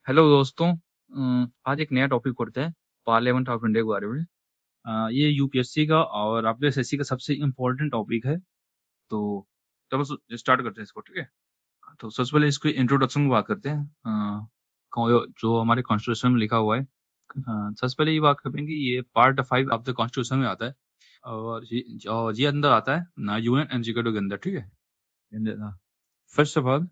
Hello दोस्तों। आज एक नया टॉपिक पढ़ते हैं पार्लियामेंट ऑफ इंडिया के बारे में। ये यूपीएससी का और आपके एसएससी का सबसे इम्पोर्टेंट टॉपिक है। तो चलो स्टार्ट करते हैं इसको, ठीक है। तो सबसे पहले इसको इंट्रोडक्शन की बात करते हैं। जो हमारे कॉन्स्टिट्यूशन में लिखा हुआ है, सबसे पहले ये बात करते हैं कि ये पार्ट 5 ऑफ द कॉन्स्टिट्यूशन में आता है और ये अंदर आता है ना यूनियन एग्जीक्यूटिव के अंदर, ठीक है। फर्स्ट ऑफ ऑल,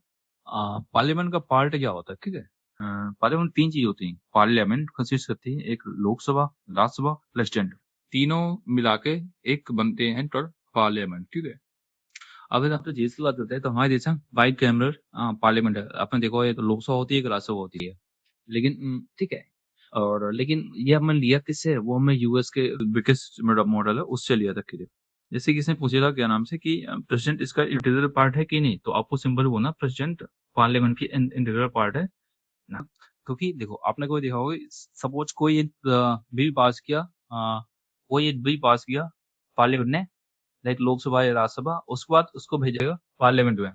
पार्लियामेंट का पार्ट क्या होता है, ठीक है। पार्लियामेंट तीन चीज होती हैं। पार्लियामेंट कंसिस्ट करती है एक लोकसभा, राज्यसभा, प्रेसिडेंट। तीनों मिला के एक बनते हैं टोटल पार्लियामेंट, ठीक है। अगर आप तो देश की बात करते हैं तो हमारे देश में बाइक कैमरल पार्लियामेंट है। आपने देखा होगा, एक लोकसभा होती है, एक राज्यसभा होती है। लेकिन ठीक है। और लेकिन ये हमने लिया किससे, वो हमें यूएस के बिगेस्ट मॉडल है उससे लिया था, ठीक है। जैसे किसी ने पूछा था क्या नाम से कि प्रेसिडेंट इसका इंटीग्रल पार्ट है कि नहीं, तो आपको सिंपल बोलना प्रेसिडेंट पार्लियामेंट की इंटीग्रल पार्ट है ना। क्योंकि देखो, आपने कोई देखा होगा, सपोज कोई एक बिल पास किया, कोई एक बिल पास किया पार्लियामेंट ने, लाइक लोकसभा या राज्यसभा, उसके बाद उसको भेजेगा पार्लियामेंट में,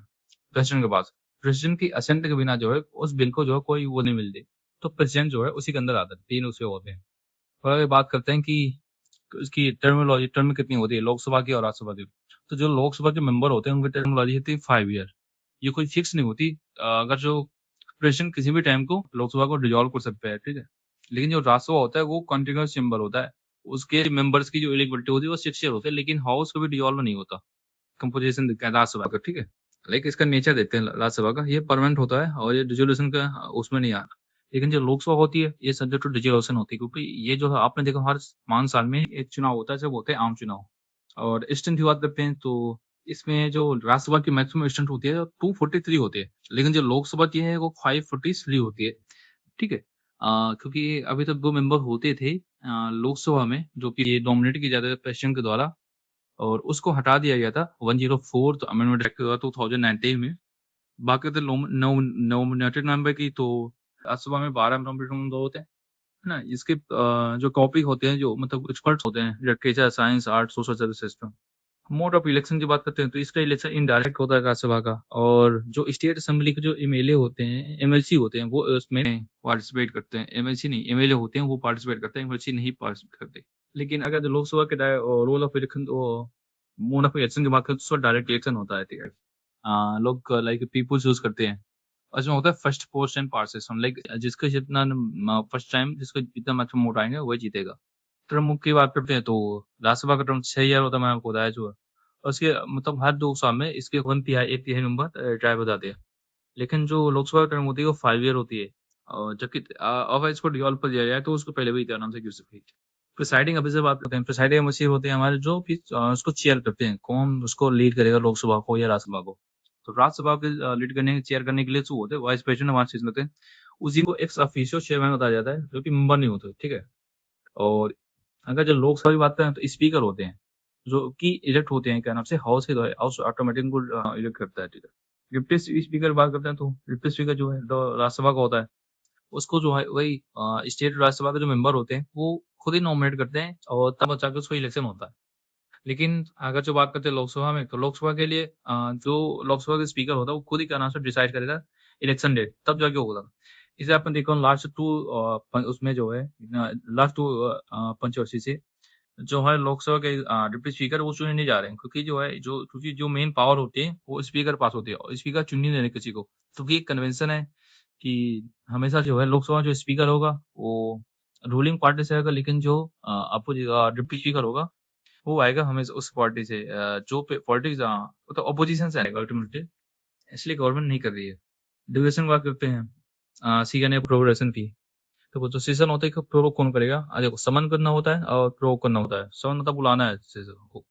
प्रेसिडेंट के पास। प्रेसिडेंट की असेंट के बिना जो है उस बिल को जो है कोई वो नहीं मिलती। तो प्रेसिडेंट जो है उसी के अंदर आता है, तीन उसके होते हैं। और अगर बात करते हैं कि उसकी टर्म कितनी होती है लोकसभा की और राज्यसभा की, तो जो लोकसभा के मेंबर होते हैं उनकी टर्मोलॉजी होती है 5 ईयर। ये कोई फिक्स नहीं होती। अगर जो प्रेसिडेंट किसी भी टाइम को लोकसभा को डिजोल्व कर सकते हैं, ठीक है। लेकिन जो राज्यसभा होता है वो कंटिन्यूस चेंबर होता है। उसके मेंबर्स की जो एलिजिबिलिटी होती है वो 6 ईयर होती है, लेकिन हाउस कभी डिजोल्व नहीं होता। कंपोजिशन दिखता है राज्यसभा का, ठीक है। लाइक इसका नेचर देखते हैं राज्यसभा का, ये परमानेंट होता है और ये डिजोल्यूशन का उसमें नहीं आता। लेकिन जो लोकसभा होती है ये सब्जेक्ट टू डिजोल्यूशन होती है, क्योंकि ये जो है आपने देखा हर 5 साल में एक चुनाव होता है, जब होते हैं आम चुनाव। और स्टेंट की बात करते हैं तो इसमें जो राज्यसभा की मैक्सिमम स्टेंट होती है 243 होती है, लेकिन जो लोकसभा की है वो 543 होती है, ठीक है। क्योंकि अभी तक 2 मेंबर होते थे लोकसभा में, जो कि नॉमिनेट किए जाते थे प्रेसिडेंट के द्वारा, और उसको हटा दिया गया था 104 अमेंडमेंट एक्ट 2019 में। बाकी थे नॉमिनेटेड मेंबर की, तो राज्यसभा में 12 नॉमिनेटेड होते हैं, है ना। इसके जो टॉपिक होते हैं, जो मतलब एक्सपर्ट्स होते हैं, literature, science, art, social service system. Mode of election की बात करते हैं तो इसका इलेक्शन इनडायरेक्ट होता है राज्यसभा का। और जो स्टेट असेंबली के जो एमएलए होते हैं, एमएलसी होते हैं, वो उसमें पार्टिसिपेट करते हैं। एमएलसी नहीं, एमएलए होते हैं वो पार्टिसिपेट करते हैं, एमएलसी नहीं पार्टिसिपेट करते। लेकिन अगर जो लोकसभा के role of election, mode of election की बात करें तो उसका डायरेक्ट इलेक्शन होता है, ठीक है। लोग लाइक पीपुल चूज करते हैं। और इसमें होता है first post and part system, like जिसका जितना फर्स्ट टाइम जिसका जितना मैक्सिमम वोट आएंगे वही जीतेगा। टर्म की बात करते हैं तो राज्यसभा का टर्म 6 ईयर होता है, मैंने आपको बताया जो है। और इसके मतलब हर 2 साल में इसके 1 तिहाई 1 तिहाई मेंबर रिटायर हो जाते हैं। लेकिन जो लोकसभा की टर्म होती है वो 5 ईयर होती है। और जबकि अगर इसको डिसॉल्व कर दिया जाए तो उसको पहले भी इतना नाम से क्यों सकती। प्रिसाइडिंग अभी से बात करते हैं। प्रिसाइडिंग मसीह होते हैं हमारे जो भी उसको चेयर करते हैं, कौन उसको लीड करेगा, लोकसभा को या राज्यसभा को। तो राज्यसभा के लीड करने चेयर करने के लिए जो होते हैं वाइस प्रेसिडेंट हमारे चीज होते हैं, उसी को एक्स ऑफिशियो चेयरमैन बताया जाता है, जो कि मेंबर नहीं होते, ठीक है। और अगर जो लोकसभा की बात करें तो स्पीकर होते हैं, जो कि इलेक्ट होते हैं क्या नाम से हाउस के द्वारा, हाउस ऑटोमेटिक उनको इलेक्ट करता है, ठीक है। डिप्टी स्पीकर की बात करते हैं तो डिप्टी स्पीकर जो है तो राज्यसभा का होता है। उसको जो है वही स्टेट राज्यसभा के जो मेंबर होते हैं वो खुद ही नॉमिनेट करते हैं और तब जाकर उसको इलेक्शन होता है। लेकिन अगर जो बात करते हैं लोकसभा में, तो लोकसभा के लिए जो लोकसभा का स्पीकर होता है वो खुद ही क्या नाम से डिसाइड करेगा इलेक्शन डेट, तब जाके होगा। इसे अपन देखो लास्ट टू उसमें जो है लास्ट टू पंचवर्षीय से जो है लोकसभा के डिप्टी स्पीकर वो चुने नहीं जा रहे हैं, क्योंकि जो है क्योंकि जो मेन पावर होती है वो स्पीकर पास होती है, और स्पीकर चुन नहीं देने किसी को। क्योंकि एक कन्वेंशन है कि हमेशा जो है लोकसभा जो स्पीकर होगा वो रूलिंग पार्टी से आएगा, लेकिन जो डिप्टी स्पीकर होगा वो आएगा हमेशा उस पार्टी से जो पॉलिटिक्स मतलब अपोजिशन से आएगा अल्टीमेटली। इसलिए गवर्नमेंट नहीं कर रही है। ड्यूरेशन बात करते हैं, सीजन है प्रोग्रेशन की। तो वो जो सीजन होता है कि प्रोवोक कौन करेगा, देखो समन करना होता है और प्रोवोक करना होता है। समन मतलब बुलाना है सीजन को।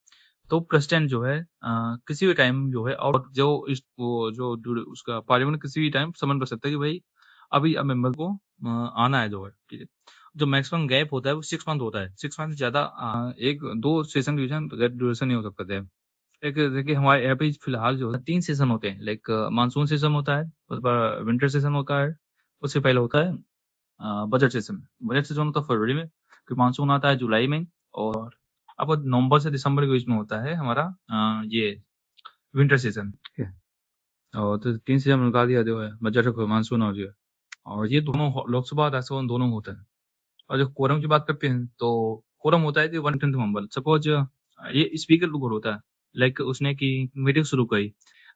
तो प्रेसिडेंट जो है किसी भी टाइम जो है, और जो वो जो उसका पार्लियामेंट किसी भी टाइम समन कर सकता है कि भाई अभी मेंबर को आना है जो है, ठीक है। जो मैक्सिमम गैप होता है वो 6 मंथ होता है। 6 मंथ से ज्यादा एक दो सेशन ड्यूरेशन नहीं हो सकता है। एक देखिए हमारे यहाँ पे फिलहाल जो है 3 सेशन होते हैं, लाइक मानसून सेशन होता है, उसके बाद विंटर सेशन होता है, उससे पहले होता है बजट सेशन। बजट सेशन होता है फरवरी में, फिर मानसून आता है जुलाई में, और अब नवंबर से दिसंबर के बीच में होता है हमारा ये विंटर सीजन, ठीक है। और तो 3 सीजन निकाल दिया जो है बजट को, मानसून और जो है। और ये दोनों लोकसभा राज्यसभा दोनों होता है। और जो कोरम की बात करते हैं तो कोरम होता है कि 1/10 मेंबर। सपोज ये स्पीकर को होता है, लाइक उसने की मीटिंग शुरू करी,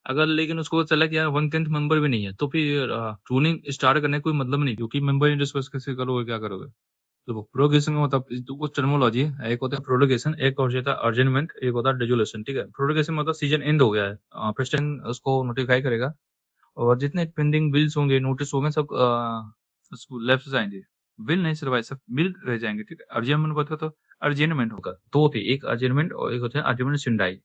अगर लेकिन उसको चला कि यार 1/10 मेंबर भी नहीं है, तो फिर रूलिंग स्टार्ट करने का कोई मतलब नहीं, क्योंकि मेंबर डिस्कस कैसे करोगे, क्या करोगे। तो प्रोरोगेशन का मतलब तो कुछ टर्मिनोलॉजी है, एक होता है प्रोरोगेशन, एक और होता है अर्जेंटमेंट, एक होता है डिसोल्यूशन। ठीक है, प्रोरोगेशन मतलब सीजन एंड हो गया है, प्रेसिडेंट उसको नोटिफाई करेगा और जितने पेंडिंग बिल्स होंगे, नोटिस होंगे, सब उसको लेफ्ट से जाएंगे। बिल नहीं सिर्फ सब बिल रह जाएंगे। ठीक है, अर्जेंटमेंट बताओ तो अर्जेंटमेंट होगा, दो थे, एक अर्जेंटमेंट और एक होता है अर्जेंटमेंट सिंडाई।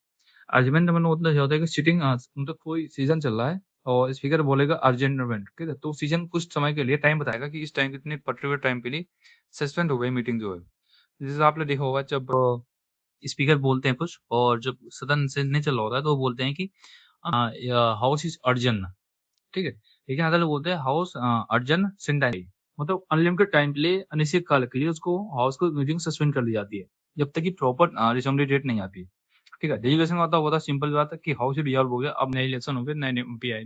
अर्जेंटमेंट मतलब होता है कि सिटिंग मतलब कोई सीजन चल रहा है और स्पीकर बोलेगा अर्जेंटमेंट, ठीक है, तो सीजन कुछ समय के लिए टाइम बताएगा कि इस टाइम कितने पर्टिकुलर टाइम के लिए सस्पेंड हो गई मीटिंग जो है। जैसे आपने देखा होगा, जब स्पीकर बोलते हैं कुछ और जब सदन से नहीं चल रहा होता है तो वो बोलते हैं कि हाउस इज अर्जेंट। ठीक है, लेकिन अगर बोलते हैं हाउस अर्जन सिंडाई, मतलब अनलिमिटेड टाइम के लिए, अनिश्चित काल के लिए उसको हाउस को मीटिंग सस्पेंड कर दी जाती है जब तक कि प्रॉपर रिजम्बली डेट नहीं आती। ठीक है, डेलीगेशन का होता सिंपल बात है कि हाउस डिसॉल्व हो गया, अब नए इलेक्शन हो गए, नए एमपी आए।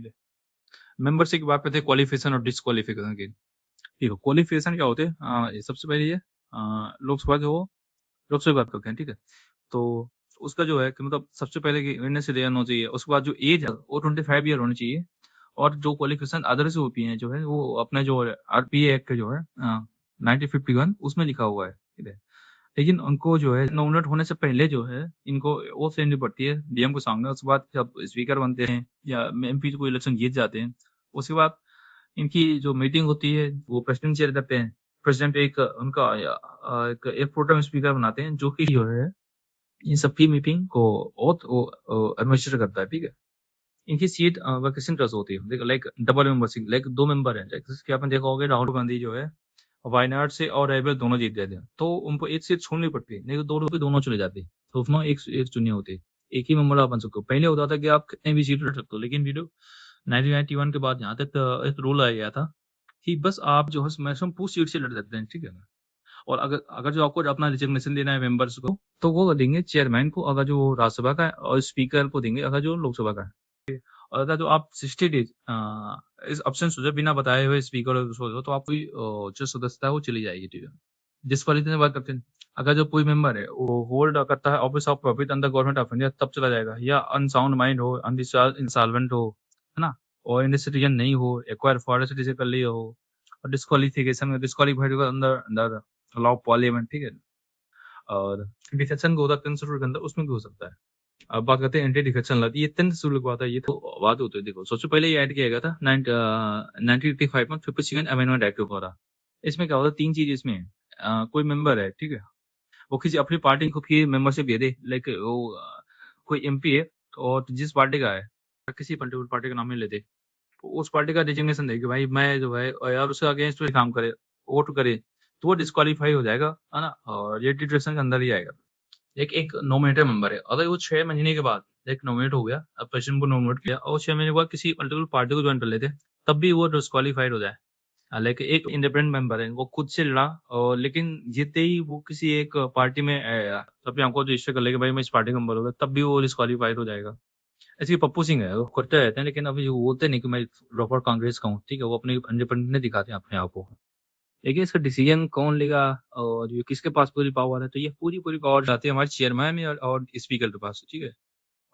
मेंबरशिप की बात करते हैं क्वालिफिकेशन और डिस्क्वालिफिकेशन की। ठीक है, क्वालिफिकेशन क्या होते हैं, ये सबसे पहले ये लोकसभा जो लोकसभा बात करते हैं। ठीक है, तो उसका जो है कि मतलब सबसे पहले कि एनएस से होना चाहिए, उसके बाद जो एज है वो 25 ईयर होनी चाहिए, और जो क्वालिफिकेशन अदर्स होती हैं जो है वो अपने जो आरपीए एक्ट जो है 1951 उसमें लिखा हुआ है। ठीक है, लेकिन उनको जो है नॉमिनेट होने से पहले जो है इनको वो देनी पड़ती है डीएम को सामने। उसके बाद जब स्पीकर बनते हैं या एमपी को इलेक्शन जीत जाते हैं, उसके बाद इनकी जो मीटिंग होती है वो प्रेसिडेंट चेयर करते हैं। प्रेसिडेंट एक उनका एक प्रोटेम स्पीकर बनाते हैं जो कि जो है इन सबकी मीटिंग को ऑथ एडमिनिस्टर करता है। ठीक है, इनकी सीट वैकेशन ट्रस्ट होती है, देखो लाइक डबल मेंबरशिप, लाइक दो मेंबर हैं, जैसे आपने देखा होगा राहुल गांधी जो है वायनाड से और रेबल दोनों जीत गए थे, तो उनको एक सीट छोड़नी पड़ती है, नहीं तो दो रुपये दोनों चले जाते, तो उसमें एक चुनी होती, एक ही मेंबर आप बन सकते हो। पहले होता था कि आप कितने भी सीट लड़ सकते हो, लेकिन वीडियो 1991 के बाद यहाँ तक एक रूल आ गया था कि बस आप जो है मैक्सिमम 2 सीट से लड़ सकते हैं। ठीक है ना, और अगर अगर जो आपको अपना रिजिग्नेशन देना है मेंबर्स को, तो वो देंगे चेयरमैन को अगर जो राज्यसभा का है, और स्पीकर को देंगे अगर जो लोकसभा का है। और अगर जो आप 60 डेज इस ऑप्शन से बिना बताए हुए स्पीकर हो तो आपकी जो सदस्यता है वो चली जाएगी। ठीक है, जिस पर इतने बात करते हैं, अगर जो कोई मेंबर है वो होल्ड करता है office of profit under government of India, तब चला जाएगा, या अनसाउंड माइंड हो, अनडिस्चार्ज इंसॉल्वेंट हो, है ना, और इंडियन सिटीजन नहीं हो, एक्वायर फॉरेन सिटीजन कर लिया हो, और डिस्क्वालिफिकेशन डिस्क्वालीफाइड होगा अंदर अंदर लॉ ऑफ पार्लियामेंट। ठीक है, और डिफेक्शन को होता है 300 के अंदर, उसमें भी हो सकता है। अब बात करते हैं एंटी डिफेक्शन लॉ, ये 300 की बात है, ये तो बात होती है। देखो सबसे पहले ये ऐड किया गया था 1985 में 52nd अमेंडमेंट एक्ट द्वारा। इसमें क्या होता है, तीन चीज इसमें है। कोई मेंबर है, ठीक है, वो किसी अपनी पार्टी को की मेंबरशिप दे दे, लाइक वो कोई एमपी है और जिस पार्टी का है, किसी पर्टिकुलर पार्टी का नाम नहीं लेते, तो उस पार्टी का डिजिग्नेशन दे कि भाई मैं जो है, और यार उसके अगेंस्ट कोई काम करे, वोट करे, तो वो डिस्क्वालीफाई हो जाएगा, है ना, और ये डिटेक्शन के अंदर ही आएगा। एक एक नॉमिनेटेड मेंबर है, अगर वो 6 महीने के बाद एक नॉमिनेट हो गया, अब प्रेसिडेंट को नॉमिनेट किया और 6 महीने के बाद किसी पर्टिकुलर पार्टी को ज्वाइन कर लेते, तब भी वो डिस्क्वालीफाइड हो जाए। हालांकि एक इंडिपेंडेंट मेंबर है, वो खुद से लड़ा और लेकिन जीते ही वो किसी एक पार्टी में अपने आपको रजिस्टर कर लेगा, भाई मैं इस पार्टी का मेंबर हो गया, तब भी वो डिस्क्वालीफाइड हो जाएगा। ऐसे ही पप्पू सिंह है, वो करते रहते हैं, लेकिन अभी वो बोलते नहीं कि मैं प्रॉपर कांग्रेस का हूँ। ठीक है, वो अपने इंडिपेंडेंट नहीं दिखाते हैं अपने आप को। देखिए इसका डिसीजन कौन लेगा और ये किसके पास पूरी पावर है, तो ये पूरी पूरी पावर जाती है हमारे चेयरमैन में और स्पीकर के पास। ठीक है,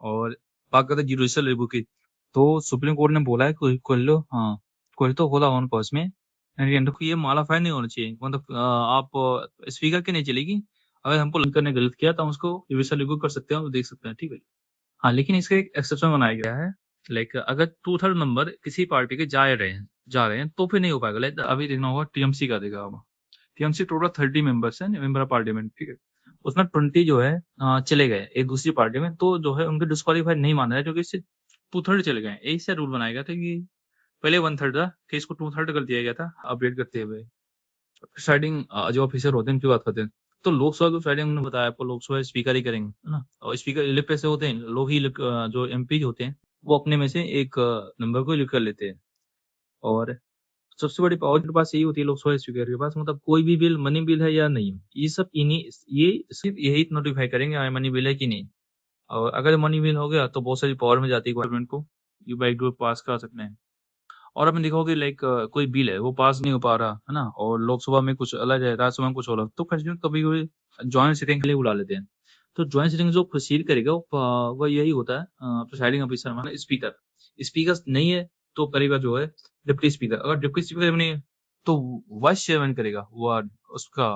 और बात करते हैं जुडिशियल रिव्यू की, तो सुप्रीम कोर्ट ने बोला है कोयलो, हाँ, कोई तो होला ऑन पर्स में, देखो ये मालाफाई नहीं होना चाहिए, मतलब आप स्पीकर की नहीं चलेगी, अगर हमको लिंकर ने गलत किया तो हम उसको जुडिशियल रिव्यू कर सकते हैं और देख सकते हैं। ठीक है, हाँ, लेकिन इसका एक एक्सेप्शन बनाया गया है, लाइक अगर 2/3 नंबर किसी पार्टी के जा रहे हैं तो फिर नहीं हो पाएगा। लाइक अभी देखना होगा टीएमसी का, देखा होगा टीएमसी टोटल 30 मेंबर्स हैं, मेंबर ऑफ पार्लियामेंट। ठीक है, उसमें 20 जो है चले गए एक दूसरी पार्टी में, तो जो है उनके डिस्क्वालीफाइड नहीं माना है, क्योंकि इससे 2/3 चले गए। ऐसा रूल बनाया गया था कि पहले 1/3 था, फिर इसको 2/3 कर दिया गया था अपडेट करते हुए। प्रिसाइडिंग जो ऑफिसर होते हैं उनकी बात करते हैं, तो लोकसभा को प्रिसाइडिंग ने बताया आपको, लोकसभा स्पीकर ही करेंगे, है ना, और स्पीकर इलेक्ट कैसे होते हैं, लोग ही जो एमपी होते हैं वो अपने में से एक नंबर को इलेक्ट कर लेते हैं। और सबसे बड़ी पावर के पास यही होती है लोकसभा स्पीकर के पास, मतलब कोई भी बिल मनी बिल है या नहीं, ये सब इन्हीं, ये सिर्फ यही नोटिफाई करेंगे हाँ मनी बिल है कि नहीं। और अगर मनी बिल हो गया तो बहुत सारी पावर में जाती है गवर्नमेंट को, ये बाइक डोर पास कर सकते हैं। और आपने देखा होगा कि लाइक कोई बिल है वो पास नहीं हो पा रहा है ना, और लोकसभा में कुछ अलग है, राज्यसभा में कुछ अलग, तो प्रेसिडेंट कभी कभी ज्वाइंट सिटिंग के लिए बुला लेते हैं। तो ज्वाइंट सिटिंग जो प्रोसीड करेगा वो यही होता है, प्रिसाइडिंग ऑफिसर माना स्पीकर। स्पीकर नहीं है तो करेगा जो है डिप्टी स्पीकर। अगर डिप्टी स्पीकर नहीं है तो वाइस चेयरमैन करेगा वो उसका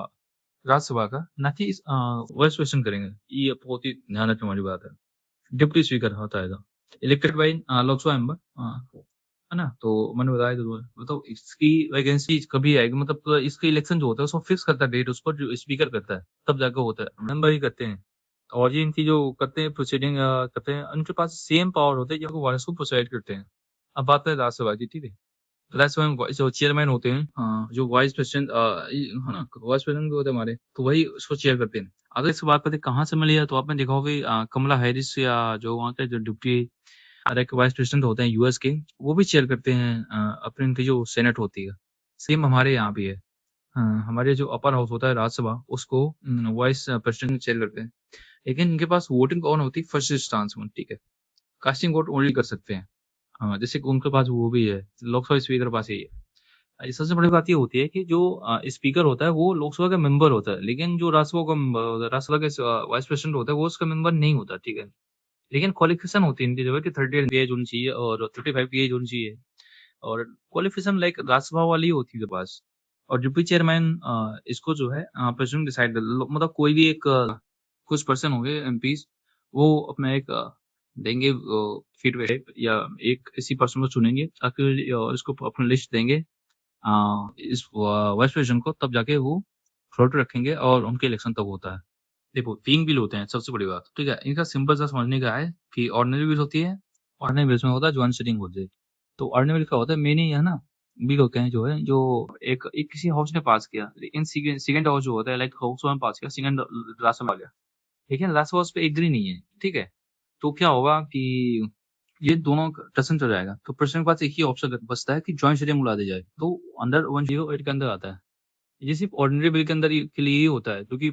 राज्यसभा का, ना कि वाइस प्रेसिडेंट करेंगे। ये बहुत ही ध्यान रखने वाली बात है। डिप्टी स्पीकर होता है इलेक्टेड बाई लोकसभा मेंबर, है ना। तो मैंने बताया तो मतलब इसकी वैकेंसी कभी आएगी, मतलब इसका इलेक्शन जो होता है उसको फिक्स करता है डेट, उस पर जो स्पीकर करता है तब जाकर होता है, मेंबर ही करते हैं। और ये इनकी जो करते हैं प्रोसीडिंग करते हैं, उनके पास सेम पावर होते हैं जो वाइस को प्रोसाइड करते हैं। अब बात है राज्यसभा की, ठीक है। राज्यसभा में जो चेयरमैन होते हैं, जो वाइस प्रेसिडेंट है ना, वाइस प्रेसिडेंट होते हैं हमारे, तो वही उसको चेयर करते हैं। अगर इस बात पर कहाँ से मिली है तो आपने देखा होगा कमला हैरिस या जो वहाँ के जो डिप्टी एक वाइस प्रेसिडेंट होते हैं यूएस के, वो भी चेयर करते हैं अपने इनकी जो सेनेट होती है। सेम हमारे यहाँ भी है। हमारे जो अपर हाउस होता है राज्यसभा, उसको वाइस प्रेसिडेंट चेयर करते हैं। लेकिन इनके पास वोटिंग कौन होती है फर्स्ट इंस्टांस में, ठीक है। कास्टिंग वोट ओनली कर सकते हैं। जैसे कि उनके पास वो भी है, लोकसभा स्पीकर के पास यही है। सबसे बड़ी बात ये होती है कि जो स्पीकर होता है वो लोकसभा का मेंबर होता है, लेकिन जो राज्यसभा के वाइस प्रेसिडेंट होता है वो उसका मेंबर नहीं होता, ठीक है। लेकिन क्वालिफिकेशन होती है इनकी जो है कि 30 की एज होनी चाहिए और 35 की एज होनी चाहिए। और क्वालिफिकेशन लाइक राज्यसभा वाली ही होती है इनके पास। और डिप्टी चेयरमैन इसको जो है प्रेसिडेंट डिसाइड कर, मतलब कोई भी एक कुछ पर्सन होंगे एमपीज, वो अपना एक देंगे फीडबैक, या एक ऐसी पर्सन को चुनेंगे ताकि इसको अपनी लिस्ट देंगे इस वाइस प्रेसिडेंट को, तब जाके वो फ्लोट रखेंगे और उनके इलेक्शन तक होता है। देखो 3 बिल होते हैं, सबसे बड़ी बात, ठीक है। इनका सिंपल सा समझने का है कि ऑर्डिनरी बिल होती है, ऑर्डिनरी बिल्स में होता है जॉइंट सिटिंग होती है। तो ऑर्डिनरी बिल क्या होता है, मेन ही है ना, बिल होते हैं जो है, जो एक किसी हाउस ने पास किया, लेकिन सेकंड हाउस जो होता है लाइक हाउस में पास किया, सेकंड राज्यसभा में आ गया, लेकिन राज्यसभा उस पर एग्री नहीं है, ठीक है। तो क्या होगा कि ये दोनों टसन चल जाएगा, तो प्रेसिडेंट के पास एक ही ऑप्शन बचता है कि जॉइंट सिटिंग बुला दी जाए, तो अंडर 108 के अंदर आता है। ये सिर्फ ऑर्डिनरी बिल के अंदर के लिए ही होता है, क्योंकि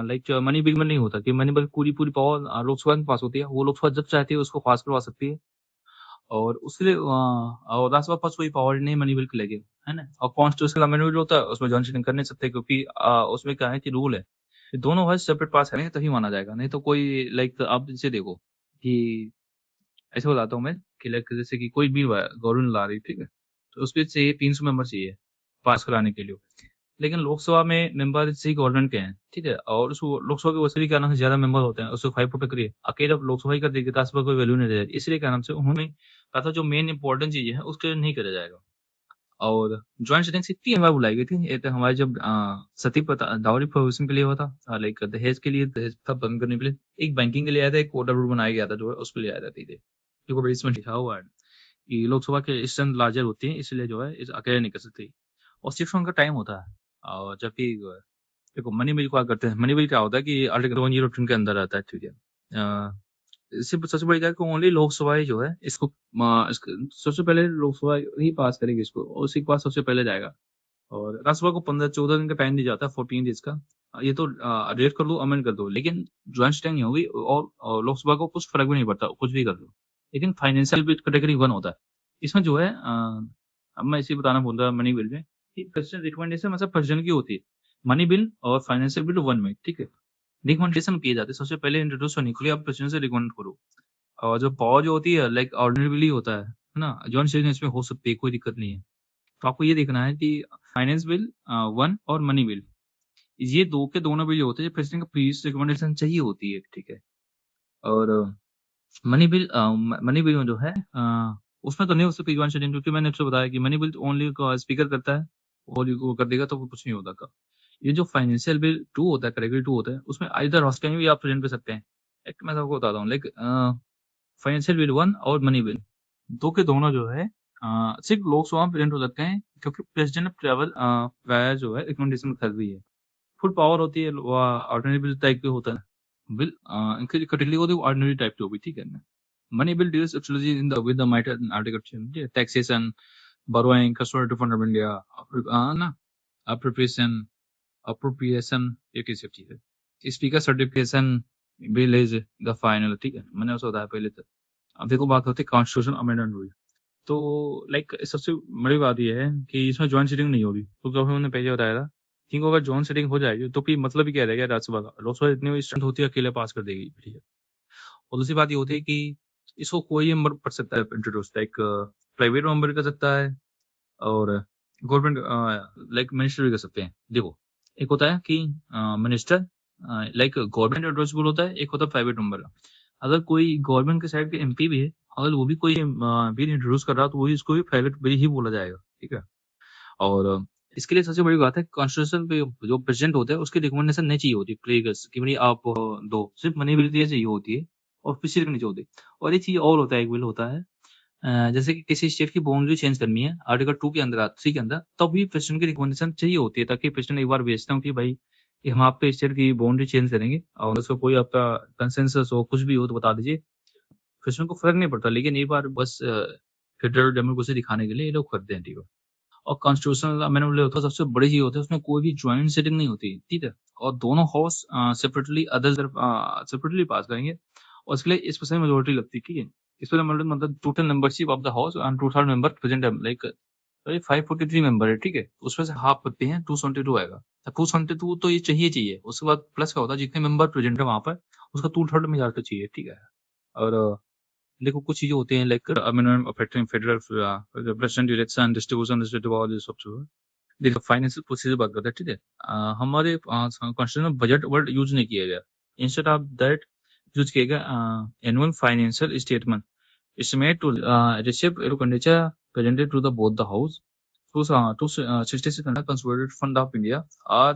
लाइक मनी बिल में नहीं होता कि मनी बिल पूरी पूरी पावर लोकसभा में पास होती है, वो लोकसभा जब चाहती है उसको पास करवा सकती है। और उसके लिए और राज्यसभा पास कोई पावर नहीं मनी बिल के लेके, है ना। और कॉन्स्टिट्यूशनल अमेंडमेंट होता है उसमें जॉइंट सिटिंग कर नहीं सकते, क्योंकि उसमें क्या है कि रूल है कि दोनों हाउस सेपरेट पास करेंगे तभी माना जाएगा, नहीं तो कोई लाइक आप इसे देखो कि ऐसे बताता हूँ मैं कि लाइक जैसे कि कोई बिल गवर्नमेंट ला रही, ठीक है, तो उसपे चाहिए 300 मेंबर चाहिए पास कराने के लिए। लेकिन लोकसभा में मेंबर से गवर्नमेंट के हैं, ठीक है, और उस लोकसभा के वसूली के नाम से ज्यादा मेंबर होते हैं, उसको 5 करिए अकेले लोकसभा ही कर देगी, राज्यसभा कोई वैल्यू नहीं रहेगी, इसलिए क्या नाम से उन्होंने कहा था जो मेन इंपॉर्टेंट चीजें हैं उसके लिए नहीं करा जाएगा। और ज्वाइंट सिटिंग से 3 बार बुलाई गई थी, एक तो हमारे जब सती प्रथा दावरी प्रोहिबिशन के लिए हुआ था, लाइक दहेज के लिए, दहेज प्रथा बंद करने के लिए, एक बैंकिंग के लिए आया था, एक कोटा रूल बनाया गया था जो है उसके लिए आया था, ठीक है। क्योंकि इसमें लिखा हुआ है कि लोकसभा के स्ट्रेंथ लार्जर होती है, इसलिए जो है इस अकेले नहीं कर सकती। और 6 मंथ का टाइम होता है। और जबकि देखो मनी बिल क्या करते हैं, मनी बिल क्या होता है कि आर्टिकल 102 के अंदर आता है, ठीक है। इससे सबसे बड़ी बात है ओनली लोकसभा ही जो है इसको सबसे पहले लोकसभा ही पास करेगी इसको, और उसी के पास सबसे पहले जाएगा। और राज्यसभा को 15-14 दिन का टाइम दिया जाता है, 14 डेज का। ये तो रेट कर दो, अमेंड कर दो, लेकिन ज्वाइंट स्टैंड नहीं होगी, और लोकसभा को कुछ फर्क भी नहीं पड़ता, कुछ भी कर दो। लेकिन फाइनेंशियल बिल कैटेगरी 1 होता है, इसमें जो है अब मैं इसी बताना भूल रहा मनी बिल में कि प्रेसिडेंट रिकमेंडेशन मतलब प्रेसिडेंट की होती है, मनी बिल और फाइनेंशियल बिल 1 में, ठीक है। रिकमेंडेशन किए जाते हैं सबसे पहले इंट्रोड्यूस होने के लिए, आप प्रेसिडेंट से रिकमेंड करो। और जो पावर जो होती है लाइक ऑर्डिनरी बिल ही होता है ना, जॉइंट स्टेट इसमें हो सकती है, कोई दिक्कत नहीं है। तो आपको ये देखना है कि फाइनेंस बिल 1 और मनी बिल, ये दो के दोनों बिल जो होते हैं प्रेसिडेंट का प्रीवियस रिकमेंडेशन चाहिए होती है, ठीक है। और मनी बिल में जो है उसमें तो नहीं हो सकती जॉइंट सेटिंग, क्योंकि मैंने आपसे बताया कि मनी बिल ओनली स्पीकर करता है, और वो कर देगा तो कुछ नहीं होता का। ये जो फाइनेंशियल बिल 2 होता है, कैटेगरी 2 होता है, उसमें आइदर हाउस में भी आप प्रेजेंट कर सकते हैं। एक मैं आपको बताता हूँ, लाइक फाइनेंशियल बिल 1 और मनी बिल, दो के दोनों जो है सिर्फ लोकसभा में प्रेजेंट हो सकते हैं, क्योंकि प्रेसिडेंट ट्रेवल वाया जो है रिकमेंडेशन कर दी है। फुल पावर होती है, ऑर्डिनरी बिल टाइप के होता है बिल, इनकी कैटेगरी होती है ऑर्डिनरी टाइप की होगी, ठीक है ना। Money bill deals actually in the with the matter article taxation, borrowing, customer refund of India, ना अप्रोप्रिएशन, अप्रोप्रिएशन एक ही सब चीज है। Speaker certification bill is the final, ठीक है, मैंने उसको बताया पहले तक। अब देखो बात होती है कॉन्स्टिट्यूशन अमेंडमेंट बिल। तो लाइक सबसे बड़ी बात ये है कि इसमें जॉइंट सीटिंग नहीं होगी, तो जो हमने पहले बताया था, क्योंकि अगर जॉइंट सीटिंग हो जाएगी तो फिर मतलब ही क्या रहेगा राज्यसभा का, लोकसभा इतनी स्ट्रेंथ होती है अकेले पास कर देगी, ठीक है। और दूसरी बात ये होती है कि इसको कोई मेंबर कर सकता है इंट्रोड्यूस, लाइक प्राइवेट मेंबर कर सकता है और गवर्नमेंट लाइक मिनिस्टर भी कर सकते हैं। देखो, एक होता है कि मिनिस्टर लाइक गवर्नमेंट एड्रेसेबल होता है, एक होता है प्राइवेट मेंबर। अगर कोई गवर्नमेंट के साइड के एमपी भी है, अगर वो भी कोई बिल इंट्रोड्यूस कर रहा, तो वही इसको भी प्राइवेट बिल ही बोला जाएगा, ठीक है। और इसके लिए सबसे बड़ी बात है, कॉन्स्टिट्यूशन पे जो प्रेसिडेंट होता है उसकी रिकमेंडेशन नहीं चाहिए होती प्लेगर्स कि भाई आप दो, सिर्फ मनी बिल चाहिए होती है, ऑफिशियल नहीं होती। और एक चीज और होता है, एक बिल होता है जैसे कि किसी स्टेट की बाउंड्री चेंज करनी है आर्टिकल 2 के अंदर, 3 के अंदर, तब भी प्रेसिडेंट की रिकमेंडेशन चाहिए होती है, ताकि प्रेसिडेंट एक बार भेजता हूँ कि भाई ये हम आपके स्टेट की बाउंड्री चेंज करेंगे, और उसको कोई आपका कंसेंसस हो, कुछ भी हो तो बता दीजिए। प्रेसिडेंट को फर्क नहीं पड़ता, लेकिन एक बार बस फेडरल डेमोक्रेसी दिखाने के लिए ये लोग करते हैं, ठीक है। और कॉन्स्टिट्यूशनल अमेंडमेंट होता है, सबसे बड़ी चीज होती है, उसमें कोई भी ज्वाइंट सिटिंग नहीं होती, ठीक है। और दोनों हाउस सेपरेटली अदर सेपरेटली पास करेंगे, और इसके लिए स्पेशल मेजोरिटी लगती है, ठीक है। स्पेशल मेजोरिटी मतलब total membership of the house and total member present है, लाइक 543 मेंबर है, ठीक है। उसमें से हाफ करते हैं 272 आएगा। 272 तो ये चाहिए, उसके बाद प्लस क्या होता है, जितने मेंबर प्रेजेंट है वहां पर उसका 2/3 मेजोरिटी चाहिए, ठीक है। और देखो कुछ चीजें होती हैं like amendment affecting federal president election distribution all this सब। देखो फाइनेंशियल प्रोसीजर बात करते हैं, ठीक है। हमारे कॉन्स्टिट्यूशन में बजट वर्ड यूज नहीं किया गया, इंस्टेड ऑफ दैट यूज किया गया annual financial statement estimate to receive expenditure presented to the both the house to 66 consolidated fund of India or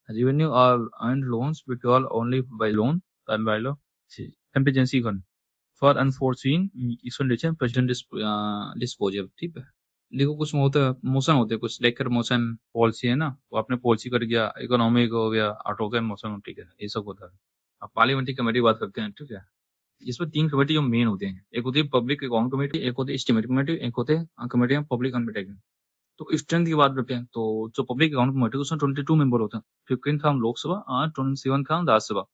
revenue or earned loans withdrawal only by loan and by law contingency fund for unforeseen expenditure president disposal, ठीक है। देखो कुछ motion होते हैं, कुछ लेकर motion policy है ना, वो आपने पॉलिसी कर गया, इकोनॉमिक हो गया, ऑटोकैन मोशन, ठीक है, ये सब होता है। अब पार्लियामेंट्री कमेटी बात करते हैं, ठीक है। इसमें 3 कमेटी जो मेन होते हैं, एक होती है पब्लिक अकाउंट कमेटी, एक होती है एस्टीमेट कमेटी, एक होते हैं कमेटी पब्लिक अकाउंट। तो स्ट्रेंथ की बात करते हैं, तो जो पब्लिक अकाउंट कमेटी उसमें 22 मेंबर होते हैं, 15 फ्रॉम लोकसभा और 27 फ्रॉम राज्यसभा।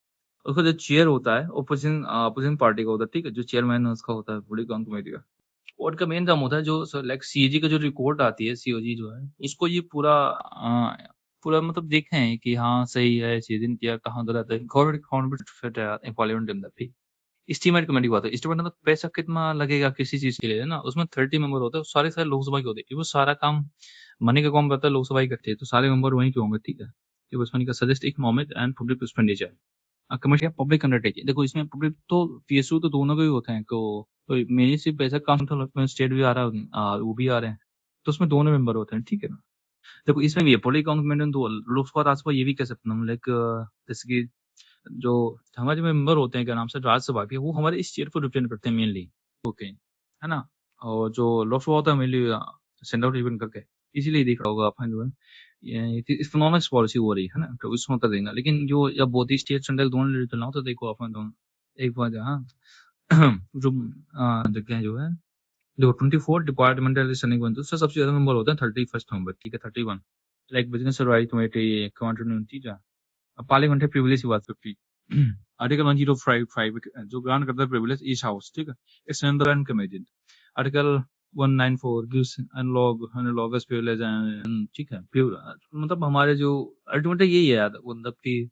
उसका जो चेयर होता है अपोजिशन पार्टी का होता है, ठीक है, जो चेयरमैन उसका होता है पब्लिक अकाउंट कमेटी का। और का मेन काम होता है जो लाइक सीएजी का जो रिपोर्ट आती है, सीओजी जो है, इसको ये पूरा मतलब देखें हैं कि हाँ सही है, चीजें किया कहाँ गलत है, गवर्नमेंट अकाउंट पार्लियामेंट के अंदर भी। एस्टीमेट कमेटी की बात है, एस्टीमेट मतलब पैसा कितना लगेगा किसी चीज के लिए, है ना। उसमें 30 मेंबर होते हैं, सारे सारे लोकसभा के होते हैं, वो सारा काम मनी का काम करता है लोकसभा ही करती है, तो सारे मेंबर वहीं के होंगे, ठीक है। ये बस मनी का suggest economic and public expenditure committee public undertaking. देखो इसमें पब्लिक तो पीएसयू तो दोनों के ही होते हैं, तो मेरी सिर्फ पैसा काम था, स्टेट भी आ रहा है वो भी आ रहे हैं, तो उसमें दोनों मेंबर होते हैं, ठीक है ना। देखो इसमें भी है पब्लिक अकाउंट तो लोकसभा राज्यसभा ये भी कह सकता हूँ, लाइक जैसे कि जो हमारे मेंबर होते हैं क्या नाम से राज्यसभा के, वो हमारे इस स्टेट को रिप्रेजेंट करते हैं मेनली, ओके, है ना। और जो लोकसभा होता है मेनली सेंट्रल रिप्रेजेंट करके, इसीलिए देख रहा होगा आपने जो है इकोनॉमिक्स पॉलिसी हो रही है ना, तो इसमें कर देगा। लेकिन जो जब बहुत ही स्टेट सेंट्रल दोनों लेकर चलना हो, तो देखो आपने दोनों एक बार हाँ जो जगह जो है, देखो 24 डिपार्टमेंटल रनिंग बनते हैं, उससे सबसे ज्यादा नंबर होता है 31 नंबर, ठीक है, 31। Like business right committee quantity, अब पार्लियामेंट्री प्रिविलेज की बात करती है। आर्टिकल 1055 जो ग्रांट करता है प्रिविलेज ईच हाउस, ठीक है, it's under and committed. Article 194 gives analogous privilege and, ठीक है, मतलब हमारे जो अल्टीमेटली यही है यार, मतलब कि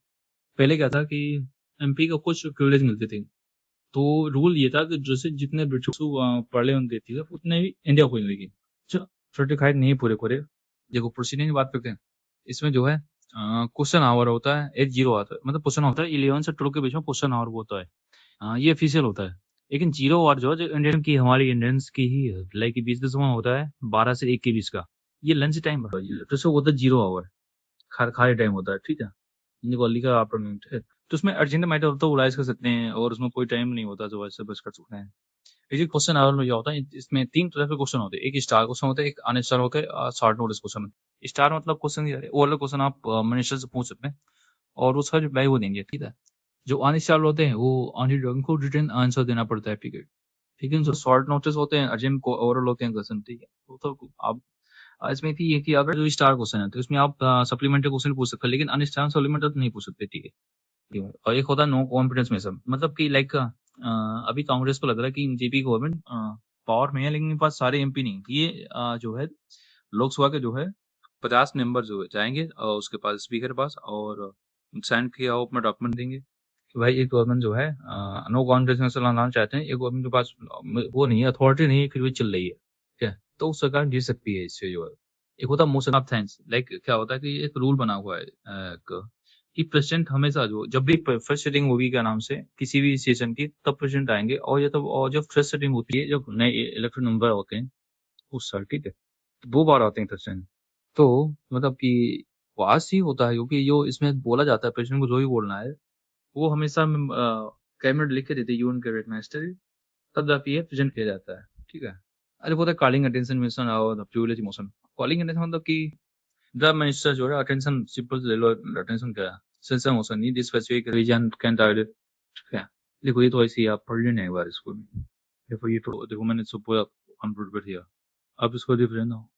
पहले क्या था कि एमपी को कुछ प्रिविलेज मिलते थे, तो रूल ये था कि जैसे जितने ब्रिटिश पार्लियामेंट देती है उतने ही इंडिया को मिलेगी, सर्टिफाइड नहीं पूरे पूरे। देखो प्रोसीडिंग की बात करते हैं, इसमें जो है क्वेश्चन आवर होता है 80 आता है, मतलब क्वेश्चन होता है 11 से 12 के बीच में क्वेश्चन आवर होता है, ये ऑफिशियल होता है। लेकिन 0 आवर जो है, जो इंडियन की हमारी इंडियंस की ही है, लाइक 20 में होता है 12 से 1 के बीच का, ये लंच टाइम होता है 0 आवर, खाली टाइम होता है, ठीक है। निकाली का आफ्टरनून है, तो उसमें अर्जेंट मैटर होता है, वो राइज कर सकते हैं, और उसमें कोई टाइम नहीं होता, जो वैसे बस कर सकते हैं। ये क्वेश्चन आवर में क्या होता है, इसमें 3 तरह के क्वेश्चन होते हैं, एक स्टार क्वेश्चन होता है, एक अनस्टार होता है, शॉर्ट नोटिस क्वेश्चन। स्टार मतलब क्वेश्चन वो वाला क्वेश्चन आप मिनिस्टर से पूछ सकते हैं, और उसका रिप्लाई वो देंगे, ठीक है। जो अनस्टार होते हैं वो उनको रिटर्न आंसर देना पड़ता है, ठीक है। ठीक है, जो शॉर्ट नोटिस होते हैं अर्जेंट ओवरऑल होते हैं क्वेश्चन, ठीक है। तो आप इसमें थी ये कि अगर जो स्टार क्वेश्चन है तो इसमें आप सप्लीमेंट्री क्वेश्चन पूछ सकते हैं, लेकिन अनस्टार सप्लीमेंट्री तो नहीं पूछ सकते, ठीक है। और एक होता है नो कॉन्फिडेंस में सब, मतलब कि लाइक अभी कांग्रेस को लग रहा है कि जेपी गवर्नमेंट पावर में है लेकिन इनके पास सारे एमपी नहीं। ये जो है लोकसभा के जो है 50 मेंबर जो है जाएंगे उसके पास स्पीकर के पास और साइन किया हो अपना डॉक्यूमेंट देंगे कि भाई एक गवर्नमेंट जो है नो कॉन्फिडेंस लाना चाहते हैं, एक गवर्नमेंट के पास वो नहीं है, अथॉरिटी नहीं है, फिर भी चल रही है, ठीक है, तो उस सरकार जीत सकती है इससे जो है। एक होता है मोशन ऑफ थैंक्स, लाइक क्या होता है कि एक रूल बना हुआ है कि प्रेसिडेंट हमेशा जो जब भी फर्स्ट सिटिंग होगी क्या नाम से किसी भी सेशन की, तब प्रेसिडेंट आएंगे और ये तब और जब फर्स्ट सिटिंग होती है जब नए इलेक्टेड मेंबर होते हैं उस साल, ठीक है, तो 2 बार आते हैं प्रेसिडेंट। तो मतलब कि वास ही होता है क्योंकि जो इसमें बोला जाता है प्रेसिडेंट को जो भी बोलना है वो हमेशा कैबिनेट लिख के देती है, यूएन कैबिनेट मिनिस्टर, तब जाके ये प्रेजेंट किया जाता है, ठीक है। अरे वो तो कॉलिंग अटेंशन मिशन और प्रिविलेज मोशन। कॉलिंग अटेंशन मतलब कि द मिनिस्टर जो है अटेंशन सिंपल ले लो, अटेंशन क्या है, sensor motion need specific region can target, ठीक है। देखो ये तो ऐसे ही आप पढ़ लेना एक बार इसको, देखो ये तो देखो मैंने इसको पूरा कंप्लीट कर दिया, अब इसको डिफरेंट हो